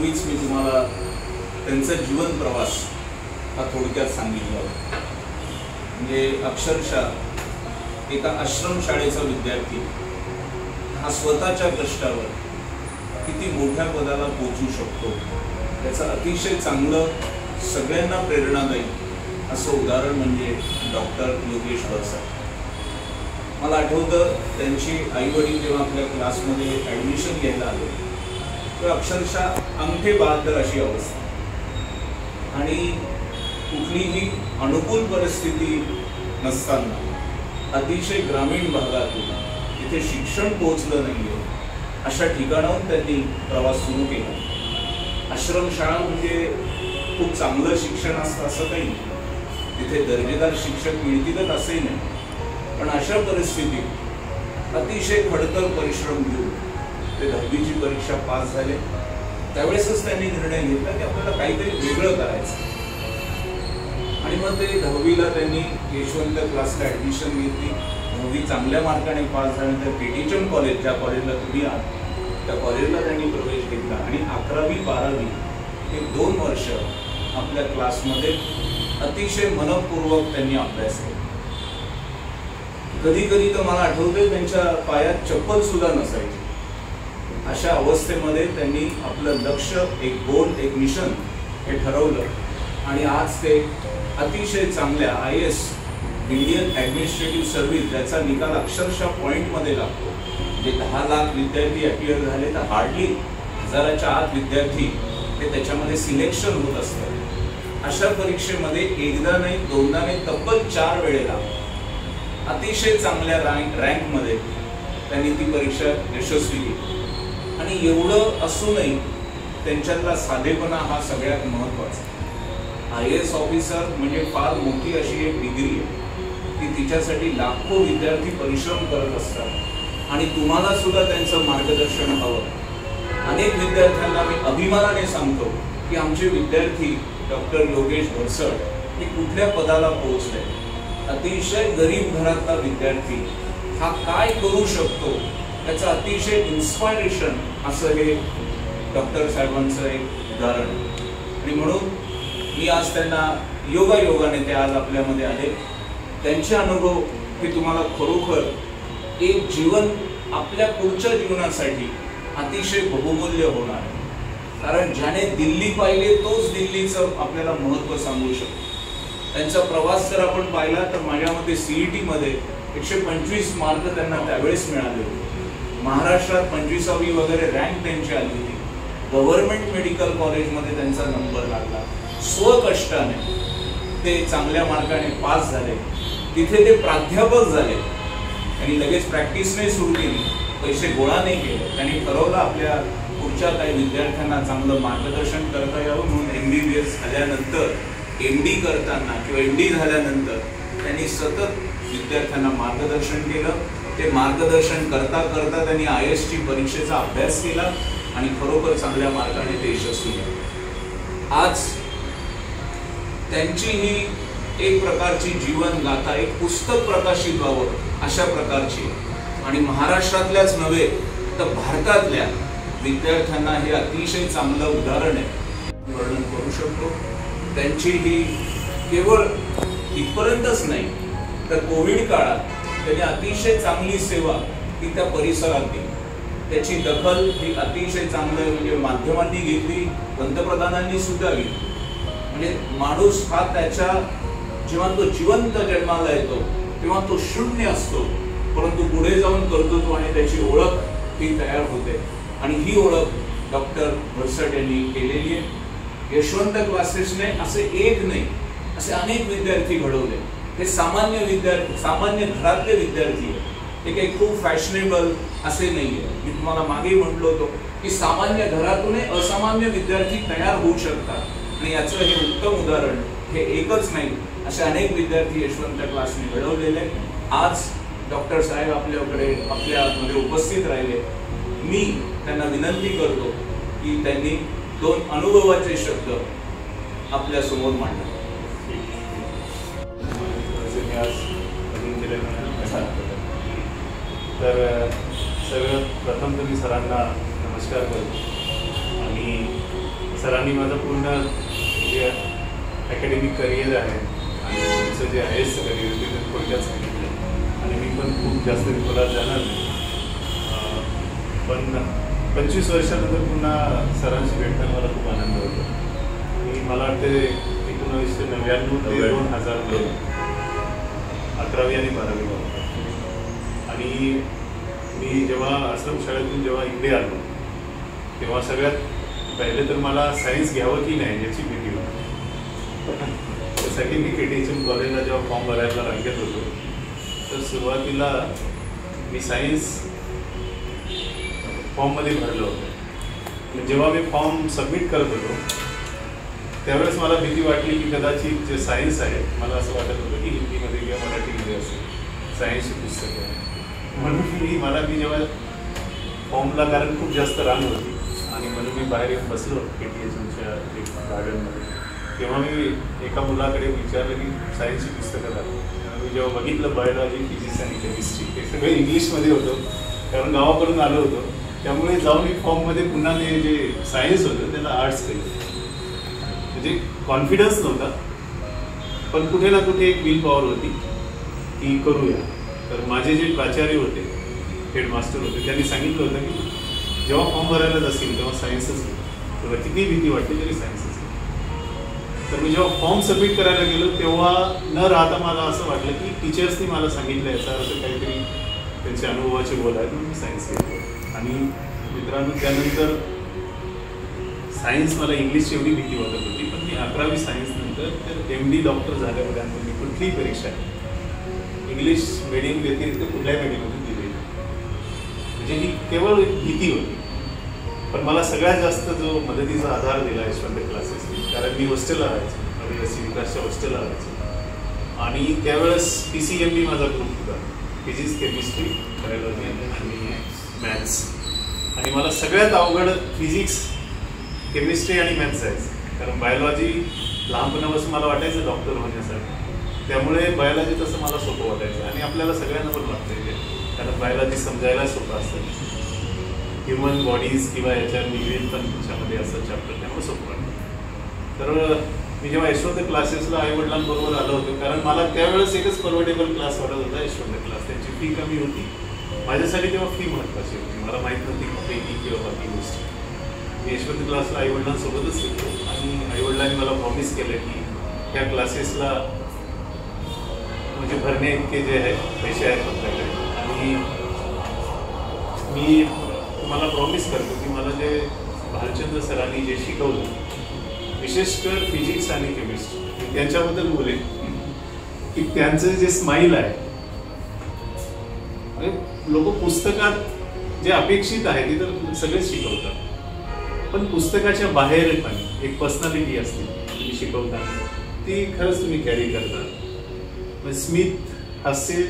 सांगण्यापूर्वीच मी तुम्हाला त्यांचा जीवन प्रवास हा थोडक्यात सांगितला। म्हणजे अक्षरशः एका आश्रमशाळेचा विद्यार्थी हा स्वतःच्या कष्टावर किती मोठ्या पदाला पोहोचू शकतो याचं अतिशय चांगलं सगळ्यांना प्रेरणादायी असं उदाहरण म्हणजे डॉक्टर योगेश भरसाट। मला आठवतं त्यांची आईवडील जेव्हा आपल्या क्लासमध्ये ॲडमिशन घ्यायला आले तेव्हा अक्षरशः अंगठे बहादर अशी अवस्था आणि कुठलीही अनुकूल परिस्थिती नसताना अतिशय ग्रामीण भागातून तिथे शिक्षण पोहोचलं नाहीये अशा ठिकाणाहून त्यांनी प्रवास सुरू केला। आश्रमशाळा म्हणजे खूप चांगलं शिक्षण असतं असं काही नाही, तिथे दर्जेदार शिक्षक मिळतीलच असे नाही, पण अशा परिस्थितीत अतिशय खडतर परिश्रम घेऊन ते 10वीची परीक्षा पास झाले। त्यावेळेसच त्यांनी निर्णय घेतला की आपल्याला काहीतरी वेगळं करायचं आणि मग ते 10वीला त्यांनी यशवंत क्लासला ॲडमिशन घेतली। 10वी चांगल्या मार्काने पास झाल्यानंतर केटीचंद कॉलेज, ज्या कॉलेजला तुम्ही आहात त्या कॉलेजला त्यांनी प्रवेश घेतला आणि 11वी 12वी हे 2 वर्ष आपल्या क्लासमध्ये अतिशय मनपूर्वक त्यांनी अभ्यास केला। कधी कधी तर मला आठवते त्यांच्या पायात चप्पल सुद्धा नसायची। अशा अवस्थेमध्ये त्यांनी आपलं लक्ष, एक गोल, एक मिशन हे ठरवलं आणि आज ते अतिशय चांगल्या IAS इंडियन ॲडमिनिस्ट्रेटिव्ह सर्व्हिस ज्याचा निकाल अक्षरशः पॉईंटमध्ये लागतो, जे 10 लाख विद्यार्थी अपीअर झाले तर हार्डली 1000च्या आत विद्यार्थी हे त्याच्यामध्ये सिलेक्शन होत असतात। अशा परीक्षेमध्ये एकदा नाही, दोनदा नाही, तब्बल 4 वेळेला अतिशय चांगल्या रँकमध्ये त्यांनी ती परीक्षा यशस्वी केली आणि एवढं असूनही त्यांच्यातला साधेपणा हा सगळ्यात महत्त्वाचा। IAS ऑफिसर म्हणजे फार मोठी अशी एक डिग्री आहे की तिच्यासाठी लाखो विद्यार्थी परिश्रम करत असतात आणि तुम्हाला सुद्धा त्यांचं मार्गदर्शन हवं। अनेक विद्यार्थ्यांना मी अभिमानाने सांगतो की आमचे विद्यार्थी डॉक्टर योगेश भरसाट हे कुठल्या पदाला पोहोचले। अतिशय गरीब घरातला विद्यार्थी हा काय करू शकतो याचं अतिशय इन्स्पायरेशन असं हे डॉक्टर साहेबांचं एक उदाहरण आणि म्हणून मी आज त्यांना योगायोगाने ते आज आपल्यामध्ये आले। त्यांचे अनुभव हे तुम्हाला खरोखर एक जीवन आपल्या पुढच्या जीवनासाठी अतिशय बहुमूल्य होणार आहे, कारण ज्याने दिल्ली पाहिले तोच दिल्लीचं आपल्याला महत्त्व सांगू शकतो। त्यांचा प्रवास जर आपण पाहिला तर माझ्या मते CET मध्ये 125 मार्क त्यांना त्यावेळेस मिळाले होते। महाराष्ट्रात 25वी वगैरे रँक त्यांची आली होती। गव्हर्नमेंट मेडिकल कॉलेजमध्ये त्यांचा नंबर लागला। स्वकष्टाने ते चांगल्या मार्काने पास झाले, तिथे ते प्राध्यापक झाले। त्यांनी लगेच प्रॅक्टिस नाही सुरू केली, पैसे गोळा नाही केले, त्यांनी ठरवलं आपल्या पुढच्या काही विद्यार्थ्यांना चांगलं मार्गदर्शन करता यावं म्हणून MBBS झाल्यानंतर, MD करताना किंवा MD झाल्यानंतर त्यांनी सतत विद्यार्थ्यांना मार्गदर्शन केलं। ते मार्गदर्शन करता करता त्यांनी IASची परीक्षेचा अभ्यास केला आणि खरोखर चांगल्या मार्काने ते यशस्वी झाले। आज त्यांची ही एक प्रकारची जीवन गाथा, एक पुस्तक प्रकाशित व्हावं अशा प्रकारची आणि महाराष्ट्रातल्याच नव्हे तर भारतातल्या विद्यार्थ्यांना हे अतिशय चांगलं उदाहरण आहे, वर्णन करू शकतो। त्यांची ही केवळ इथपर्यंतच नाही तर कोविड काळात त्यांनी अतिशय चांगली सेवा ही त्या परिसरात दिली। त्याची दखल ही अतिशय चांगलं म्हणजे माध्यमांनी घेतली, पंतप्रधानांनी सुद्धा घेतली। म्हणजे माणूस हा त्याच्या जेव्हा तो जिवंत जन्माला येतो तेव्हा तो शून्य असतो, परंतु पुढे जाऊन कर्तृत्व आणि त्याची ओळख ही तयार होते आणि ही ओळख डॉक्टर भरसाट यांनी केलेली आहे। यशवंत क्लासेसने असे एक नाही, असे अनेक विद्यार्थी घडवले। हे सामान्य विद्यार्थी, सामान्य घरातले विद्यार्थी आहेत, ते काही खूप फॅशनेबल असे नाहीये। मी तुम्हाला मागे म्हटलो होतो की सामान्य घरातूनही असामान्य विद्यार्थी तयार होऊ शकतात आणि याचं हे उत्तम उदाहरण हे एकच नाही, असे अनेक विद्यार्थी यशवंत क्लासने घडवलेले। आज डॉक्टर साहेब आपल्यामध्ये उपस्थित राहिले। मी त्यांना विनंती करतो की त्यांनी 2 अनुभवाचे शब्द आपल्या समोर मांडावे। तर सर्वप्रथम तुम्ही सरांना नमस्कार करतो आणि सरांनी माझं पूर्ण जे अकॅडमिक करिअर आहे आणि तुमचं जे IAS करिअर ते थोडक्यात सांगितलं आणि मी पण खूप जास्त खोलात जाणार नाही. पण 25 वर्षानंतर पुन्हा सरांशी भेटताना मला खूप आनंद होतो. मला वाटते 1999 ते 2002 11वी आणि 12वी होतं. आणि मी जेव्हा आश्रम शाळेतून जेव्हा इकडे आलो तेव्हा सगळ्यात पहिले तर मला सायन्स घ्यावं की नाही याची भीती होती. त्यासाठी मी KTHM कॉलेजला जेव्हा फॉर्म भरायला रांगेत होतो तर सुरुवातीला मी सायन्स फॉर्ममध्ये भरलं होतं. जेव्हा मी फॉर्म सबमिट करत होतो त्यावेळेस मला भीती वाटली की कदाचित जे सायन्स आहे मला असं वाटत होतं की हिंदीमध्ये किंवा मराठीमध्ये असेल सायन्सची पुस्तकं आहे. म्हणून मला जेव्हा फॉर्मला कारण खूप जास्त रांग होती आणि म्हणून मी बाहेर येऊन बसलो KTHMच्या एक गार्डनमध्ये. तेव्हा मी एका मुलाकडे विचारलं की सायन्सची पुस्तकं दाखव. मी जेव्हा बघितलं बायोलॉजी, फिजिक्स आणि केमिस्ट्री ते सगळं इंग्लिशमध्ये होतं कारण गावाकडून आलो होतो. त्यामुळे जाऊन मी फॉर्ममध्ये पुन्हा ते जे सायन्स होतं त्याला आर्ट्स केलं. म्हणजे कॉन्फिडन्स नव्हता पण कुठे ना कुठे एक विल पॉवर होती की करूया. तर माझे जे प्राचार्य होते, हेडमास्टर होते, त्यांनी सांगितलं होतं की जेव्हा फॉर्म भरायला जाशील तेव्हा सायन्सच घे, तुला किती भीती वाटते तरी सायन्सच घे. तर मी जेव्हा फॉर्म सबमिट करायला गेलो तेव्हा न राहता मला असं वाटलं की टीचर्सनी मला सांगितलं याचा असं काहीतरी त्यांचे अनुभवाचे बोल आहेत म्हणून मी सायन्स घेतलं. आणि मित्रांनो त्यानंतर सायन्स मला इंग्लिशची एवढी भीती वाटत होती पण मी 11वी सायन्स नंतर तर MD डॉक्टर झाल्यापर्यंत मी कुठलीही परीक्षा इंग्लिश मीडियम व्यतिरिक्त कुठल्याही मीडियममध्ये दिली म्हणजे ही केवळ एक भीती होती. पण मला सगळ्यात जास्त जो मदतीचा आधार दिला यशवंत क्लासेसनी कारण मी हॉस्टेलला राहायचो आदिवासी विकासच्या हॉस्टेलला राहायचो आणि त्यावेळेस PCMB माझा ग्रुप होता, फिजिक्स, केमिस्ट्री, बायोलॉजी आणि मॅथ्स. आणि मला सगळ्यात अवघड फिजिक्स, केमिस्ट्री आणि मॅथ्स जायचं कारण बायोलॉजी लहानपणापासून मला वाटायचं डॉक्टर होण्यासाठी. त्यामुळे बायोलॉजी तसं मला सोपं वाटायचं आणि आपल्याला सगळ्यांना पण वाटतं कारण बायोलॉजी समजायला सोपं असतं. ह्युमन बॉडीज किंवा याच्या निगडीत पण त्याच्यामध्ये असं चॅप्टर त्यामुळे सोपं वाटतं. तर मी जेव्हा यशवंत क्लासेसला आईवडिलांबरोबर आलो होतो कारण मला त्यावेळेस एकच परवडेबल क्लास वाटत होता यशवंत क्लास. त्यांची फी कमी होती माझ्यासाठी तेव्हा फी महत्त्वाची होती. मला माहीत नव्हती पैकी किंवा बाकी गोष्टी. मी यशवंत क्लासला आईवडिलांसोबतच शिकलो आणि आईवडिलांनी मला प्रॉमिस केलं की त्या क्लासेसला म्हणजे भरणे इतके जे आहे पैसे आहेत आपल्याकडे आणि मी तुम्हाला प्रॉमिस करतो की मला जे भालचंद्र सरांनी जे शिकवलं विशेषकर फिजिक्स आणि केमिस्ट्री त्यांच्याबद्दल बोलेन की त्यांचं जे स्माईल आहे लोक पुस्तकात जे अपेक्षित आहे ते तर सगळेच शिकवतात पण पुस्तकाच्या बाहेर पण एक पर्सनॅलिटी असते तुम्ही शिकवताना ती खरंच तुम्ही कॅरी करतात. स्मित हास्य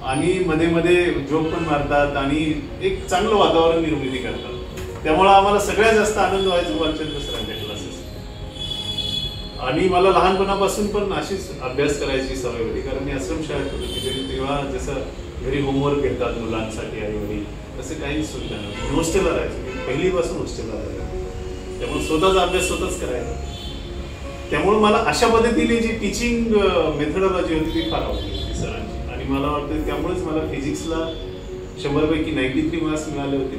आणि मध्ये मध्ये जोक पण मारतात आणि एक चांगलं वातावरण निर्मिती करतात. त्यामुळे आम्हाला सगळ्यात जास्त आनंद व्हायचा भालचंद्र सरांच्या क्लासेस. आणि मला लहानपणापासून पण अशीच अभ्यास करायची सवय होती कारण मी आश्रम शाळेत होतो तेव्हा जसं घरी होमवर्क घेतात मुलांसाठी आई वडील तसे काहीच सुविधा नव्हती. मी हॉस्टेलला राहायचो, पहिलीपासून हॉस्टेलला राहायचो त्यामुळे स्वतःचा अभ्यास स्वतःच करायचा. त्यामुळे मला अशा पद्धतीने जी टीचिंग मेथडॉलॉजी होती ती फार आवडली होती सरांची. आणि मला वाटतं त्यामुळेच मला फिजिक्सला 100 पैकी 93 मार्क्स मिळाले होते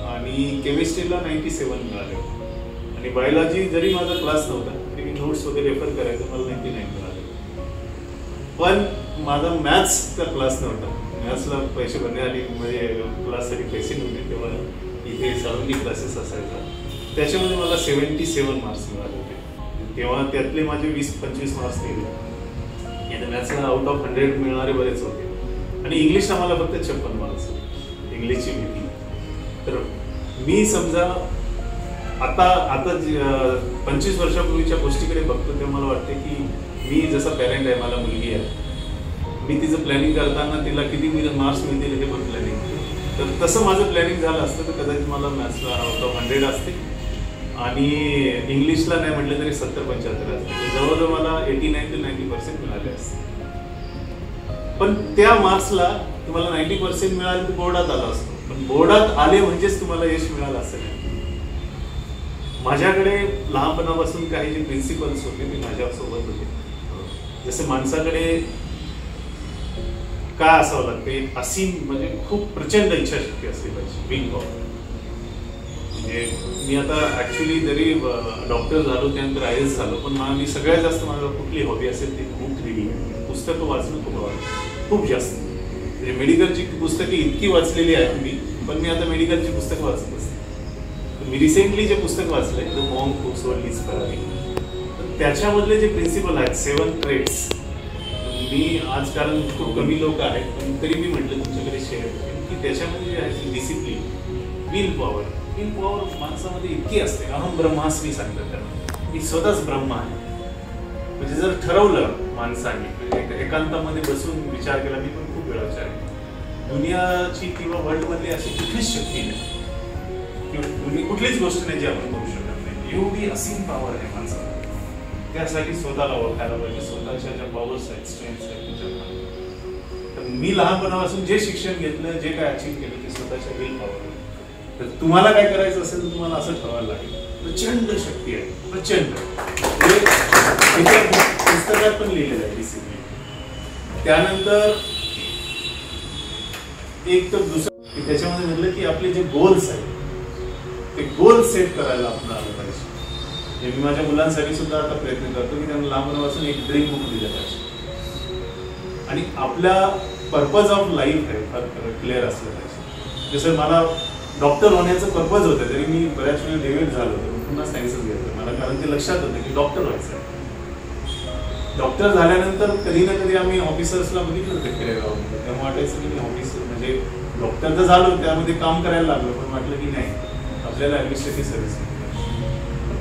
आणि केमिस्ट्रीला 97 मिळाले होते. आणि बायोलॉजी जरी माझा क्लास नव्हता तरी मी नोट्स वगैरे रेफर करायचो मला 99 मिळाले. पण माझा मॅथ्सचा क्लास नव्हता. मॅथ्सला पैसे भरण्यासाठी म्हणजे क्लाससाठी पैसे नव्हते तेव्हा इथे साळुंकी क्लासेस असायचा त्याच्यामध्ये मला 77 मार्क्स मिळाले होते. तेव्हा त्यातले माझे 20-25 मार्क्स गेले आणि मॅथ्सला आउट ऑफ 100 मिळणारे बरेच होते आणि इंग्लिशला मला फक्त 56 मार्क्स होते इंग्लिशची भीती. तर मी समजा आता 25 वर्षापूर्वीच्या गोष्टीकडे बघतो तेव्हा मला वाटते की मी जसा पॅरेंट आहे मला मुलगी आहे मी तिचं प्लॅनिंग करताना तिला किती मार्क्स मिळतील हे पण प्लॅनिंग तर तसं माझं प्लॅनिंग झालं असतं तर कदाचित मला मॅथ्सला आउट ऑफ 100 असते आणि इंग्लिशला नाही म्हटलं तरी 70-75 असते. जवळजवळ मला 89 ते 90% मिळाले असते. पण त्या मार्क्सला तुम्हाला 90% मिळाले तर बोर्डात आला असतो पण बोर्डात आले म्हणजेच तुम्हाला यश मिळालं असेल. माझ्याकडे लहानपणापासून काही जे प्रिन्सिपल्स होते ते माझ्यासोबत होते. जसं माणसाकडे काय असावं लागते, असीम म्हणजे खूप प्रचंड इच्छाशक्ती असली पाहिजे, विल पॉवर. म्हणजे मी आता ऍक्च्युली जरी डॉक्टर झालो त्यानंतर IAS झालो, पण मी सगळ्यात जास्त माझ्या कुठली हॉबी असेल ती बुक रिडिंग, पुस्तकं वाचणं खूप आवडतं, खूप जास्त. म्हणजे मेडिकलची पुस्तके इतकी वाचलेली आहेत मी, पण मी आता मेडिकलची पुस्तकं वाचत असते. मी रिसेंटली जे पुस्तक वाचलंय the monk who sold his Ferrari, तर त्याच्यामधले जे प्रिन्सिपल आहेत 7 ट्रेट्स, मी आज कारण खूप कमी लोक आहेत पण तरी मी म्हटलं तुमच्याकडे शेअर करेन की त्याच्यामध्ये जे आहे डिसिप्लिन, विल पॉवर माणसामध्ये इतकी असते. अहम ब्रह्मास्मी सांगतात त्याला, मी स्वतःच ब्रह्म आहे. म्हणजे जर ठरवलं माणसाने, म्हणजे एकांतामध्ये बसून विचार केला, मी पण खूप वेळा विचार केला, दुनियाची किंवा वर्ल्ड मधली अशी कुठलीच शक्ती नाही किंवा कुठलीच गोष्ट नाही जी आपण करू शकत नाही. एवढी असीम पॉवर आहे माणसाला. त्यासाठी स्वतःला ओळखायला पाहिजे, स्वतःच्या ज्या पॉवर्स आहेत, स्ट्रेंथ्स आहेत. तर मी लहानपणापासून जे शिक्षण घेतलं, जे काय अचीव केलं ते स्वतःच्या विल पॉवर. तर तुम्हाला काय करायचं असेल तर तुम्हाला असं ठरवायला लागेल. प्रचंड शक्ती आहे, प्रचंड. पुस्तकात पण लिहिलेलं आहे डिसिप्लिन. त्यानंतर एक तर दुसरं की त्याच्यामध्ये म्हटलं की आपले जे गोल्स आहेत ते गोल सेट करायला आपण आलं पाहिजे. मी माझ्या मुलांसाठी सुद्धा आता प्रयत्न करतो की त्यांना लहानपणापासून एक ड्रीम बुक दिलं पाहिजे आणि आपल्या पर्पज ऑफ लाईफ आहे फार क्लिअर असलं पाहिजे. जसं मला डॉक्टर होण्याचं पर्पज होतं, तरी मी बऱ्याच वेळी डेव्हिड झालो होतो, पुन्हा सायन्सच घेतलं मला, कारण ते लक्षात होतं की डॉक्टर व्हायचं आहे. डॉक्टर झाल्यानंतर कधी ना कधी आम्ही ऑफिसर्सला बघितलं होतं खेडेगावामध्ये, तेव्हा वाटायचं की मी ऑफिसर म्हणजे डॉक्टर तर झालो, त्यामध्ये काम करायला लागलो, पण वाटलं की नाही आपल्याला administrative service.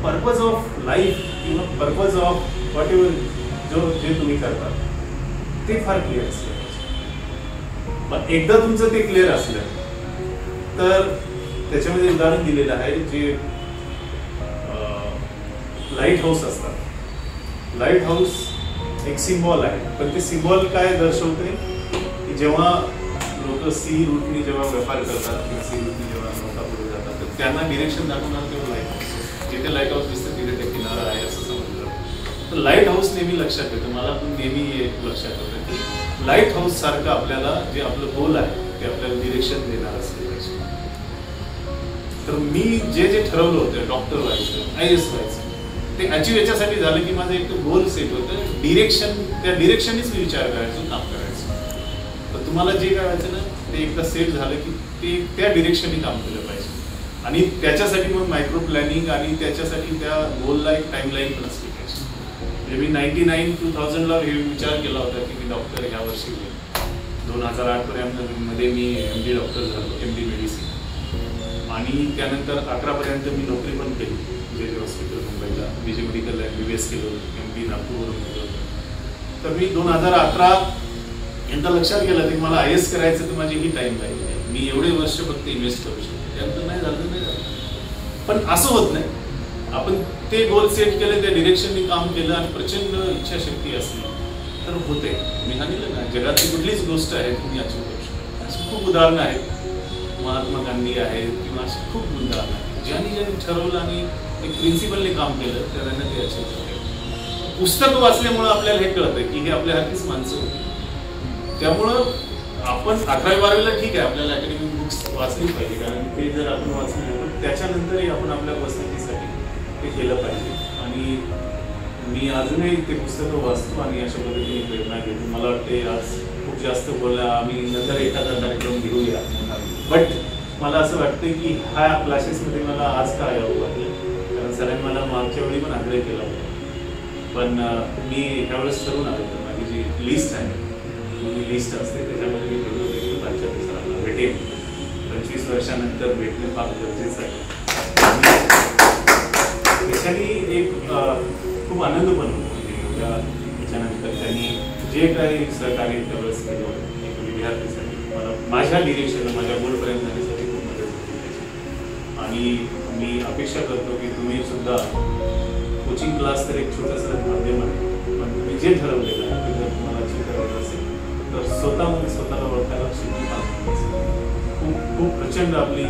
Purpose of life किंवा पर्पज ऑफ व्हॉट एव्हर जे तुम्ही करता ते फार क्लिअर असलं पाहिजे. पण एकदा तुमचं ते क्लिअर असलं तर त्याच्यामध्ये उदाहरण दिलेलं आहे जे लाईट हाऊस असतात. लाईट हाऊस एक सिम्बॉल आहे, पण ते सिम्बॉल काय दर्शवते की जेव्हा लोक सी रूटनी जेव्हा व्यापार करतात किंवा सी रूटनी जेव्हा नौकापुढे जातात तर त्यांना डिरेक्शन दाखवणार तेव्हा लाईट हाऊस. जिथे लाईट हाऊस दिसतं तिथे ते किनारा आहे असं समजलं. तर लाईट हाऊस नेहमी लक्षात येतं, मला पण नेहमी एक लक्षात येतं की लाईट हाऊस सारखं आपल्याला जे आपलं गोल आहे ते आपल्याला डिरेक्शन देणार असलं पाहिजे. तर मी जे ठरवलं होतं डॉक्टर व्हायचं, IAS व्हायचं, ते अचीव याच्यासाठी झालं की माझं एक गोल सेट होतं, डिरेक्शन, त्या डिरेक्शननीच मी विचार करायचो, काम करायचो. तर तुम्हाला जे काय व्हायचं ना ते एकदा सेट झालं की ते त्या डिरेक्शननी काम केलं पाहिजे आणि त्याच्यासाठी मग मायक्रो प्लॅनिंग आणि त्याच्यासाठी त्या गोलला एक टाईमलाईन पण असली पाहिजे. म्हणजे मी 99-2000ला हे विचार केला होता की मी डॉक्टर ह्या वर्षी होईल. 2008 पर्यंत मध्ये मी MD डॉक्टर झालो, MD मेडिसिन, आणि त्यानंतर 11 पर्यंत मी नोकरी पण केली जे हॉस्पिटल मुंबईला, BJ मेडिकल MBBS केलं, MD नागपूरवरून केलं. तर मी 2011 यांचा लक्षात गेलं की मला IAS करायचं तर माझी ही टाईम लाईन आहे, मी एवढे वर्ष फक्त इन्व्हेस्ट करू शकतो. त्यानंतर नाही झालं. पण असं होत नाही, आपण ते गोल सेट केले, त्या डिरेक्शननी काम केलं आणि प्रचंड इच्छाशक्ती असली तर होते. मी सांगितलं ना, जगातली कुठलीच गोष्ट आहे तुम्ही अचीव करू शकता. अशी खूप उदाहरणं आहेत, महात्मा गांधी आहेत किंवा अशी खूप उदाहरणं आहेत ज्यांनी ठरवलं आणि एक प्रिन्सिपलने काम केलं तर त्यांना ते अचीव झाले. पुस्तकं वाचल्यामुळं आपल्याला हे कळतं की हे आपल्यासारखीच माणसं होती. त्यामुळं आपण 11वी-12वीला ठीक आहे आपल्याला अकॅडमिक बुक्स वाचली पाहिजे, कारण ते जर आपण वाचले तर त्याच्यानंतरही आपण आपल्या पर्सनॅलिटीसाठी ते केलं पाहिजे. आणि मी अजूनही ते पुस्तकं वाचतो आणि अशा पद्धतीने प्रेरणा घेतो. मला वाटते आज खूप जास्त बोलला, आम्ही नंतर एखादा कार्यक्रम घेऊया. बट मला असं वाटतं की ह्या क्लासेसमध्ये मला आज का यावं वाटलं, कारण सरांनी मला मागच्या वेळी पण आग्रह केला होता, पण मी ह्यावेळेस ठरवून आलो तर माझी जी लिस्ट आहे ही लिस्ट असते त्याच्यामध्ये मी ठरवलं होतं की पाचव्या सरांना भेटेन. 25 वर्षानंतर भेटणे फार गरजेचं आहे. त्याच्याने एक खूप आनंद पण होतो. त्याच्यानंतर त्यांनी जे काही सहकार्य त्यावेळेस केलं होतं एक विद्यार्थीसाठी मला माझ्या डिरेक्शनला, माझ्या गोलपर्यंत जाण्यासाठी खूप मदत होती. आणि मी अपेक्षा करतो की तुम्ही सुद्धा कोचिंग क्लास तर एक छोटंसं माध्यम आहे, पण तुम्ही जे ठरवलेलं आहे ते जर तुम्हाला अचीव करायचं असेल तर स्वतःला ओळखायला खूप खूप प्रचंड आपली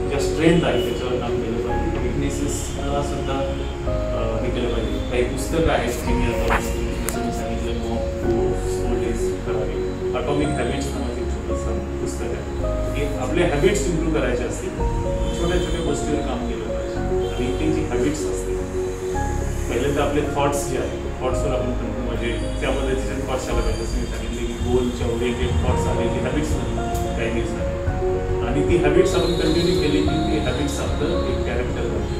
ज्या स्ट्रेंथ आहे त्याच्यावर काम केलं पाहिजे. ॲप्रेंटिसेसला सुद्धा हे केलं पाहिजे. काही पुस्तकं आहेत की मी आता जसं मी सांगितलं स्कूल डेज करावे. अटॉमिक हॅबिट्स नावाचे एक छोटंसं पुस्तक आहे की आपले हॅबिट्स इम्प्रूव्ह करायचे असतील छोट्या छोट्या गोष्टीवर काम केलं पाहिजे. आणि ती जी हॅबिट्स असते पहिले तर आपले थॉट्स जे आहेत थॉट्सवर आपण म्हणजे त्या पद्धतीचे थॉट्स आला पाहिजे. जसं मी सांगितले की गोलच्या ओरिएंटेड थॉट्स आले की हॅबिट्स काही नाही. आणि ती हॅबिट्स आपण कंटिन्यू केली की ती हॅबिट्स आपलं एक कॅरेक्टर बनते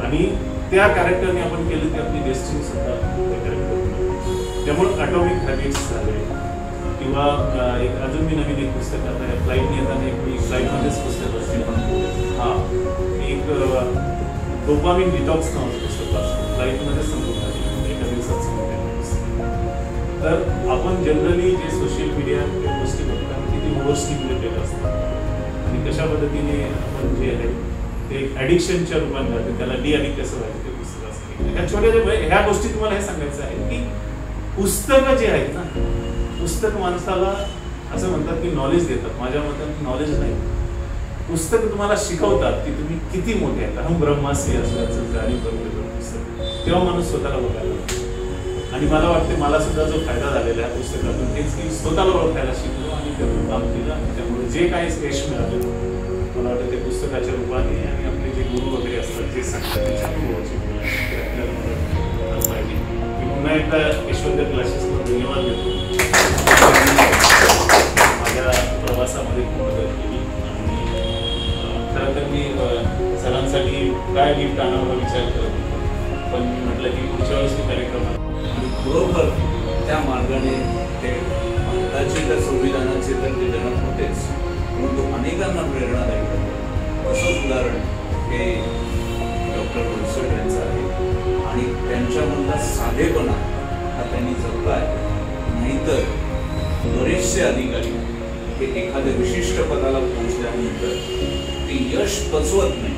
आणि त्या कॅरेक्टरने आपण केलं की आपली डेस्टिनी सुद्धा त्या कॅरेक्टर बनते. त्यामुळे अटॉमिक हॅबिट्स झाले किंवा एक अजून मी नवीन एक पुस्तक आता फ्लाईटने येताना एक फ्लाईटमध्येच पुस्तक असते हां एक डोपामिन डिटॉक्स नावाचं पुस्तक असतं. फ्लाईटमध्ये समजून एका दिवसात समजून. तर आपण जनरली जे सोशल मीडिया गोष्टी बघतो ती ओव्हर स्टिम्युलेटेड असतात आणि कशा पद्धतीने आपण जे आहे ते ॲडिक्शनच्या रूपाने जाते त्याला डिॲडिक्ट कसं व्हायचं ते पुस्तक असतं. ह्या छोट्या ह्या गोष्टी तुम्हाला हे सांगायचं आहे की पुस्तकं जे आहेत ना पुस्तक माणसाला असं म्हणतात की नॉलेज देतात. माझ्या मते नॉलेज नाही पुस्तक तुम्हाला शिकवतात की तुम्ही किती मोठे आहेत. अहम ब्रह्मास्मी असल्याचं जाणीव करून देतं पुस्तक. तेव्हा माणूस स्वतःला बघायला आणि मला वाटते मला सुद्धा जो फायदा झालेला आहे पुस्तकातून तेच की स्वतःला ओळखायला शिकलो आणि त्यातून काम केलं आणि त्यामुळे जे काही यश मिळालं मला वाटतं ते पुस्तकाच्या रूपाने आणि आपले जे गुरु वगैरे असतात जे सांगतात त्याच्या अनुभवाची आपल्याला मदत पाहिजे. मी पुन्हा एकदा यशवंत क्लासेसला धन्यवाद देतो. माझ्या प्रवासामध्ये खूप मदत केली आणि खरं तर मी सरांसाठी काय गिफ्ट आणावा विचार करत होतो पण मी म्हटलं की पुढच्या वेळेस मी कार्यक्रमात आणि बरोबर त्या मार्गाने ते भारताचे तर संविधानाचे तर ते जनक होतेच परंतु अनेकांना प्रेरणादायी होतं. असंच उदाहरण हे डॉक्टर वरसड यांचं आहे आणि त्यांच्यामधला साधेपणा हा त्यांनी जपला आहे. नाहीतर बरेचसे अधिकारी हे एखाद्या विशिष्ट पदाला पोहोचल्यानंतर ते यश पचवत नाही.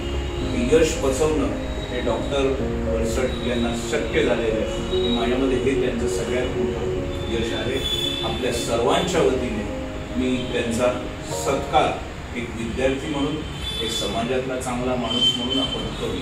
ते यश पचवणं हे डॉक्टर वरसड यांना शक्य झालेलं आहे. माझ्यामध्ये हे त्यांचं सगळ्यात मोठं यश आहे. आपल्या सर्वांच्या वतीने मी त्यांचा सत्कार एक विद्यार्थी म्हणून एक समाजातला चांगला माणूस म्हणून आपण करू.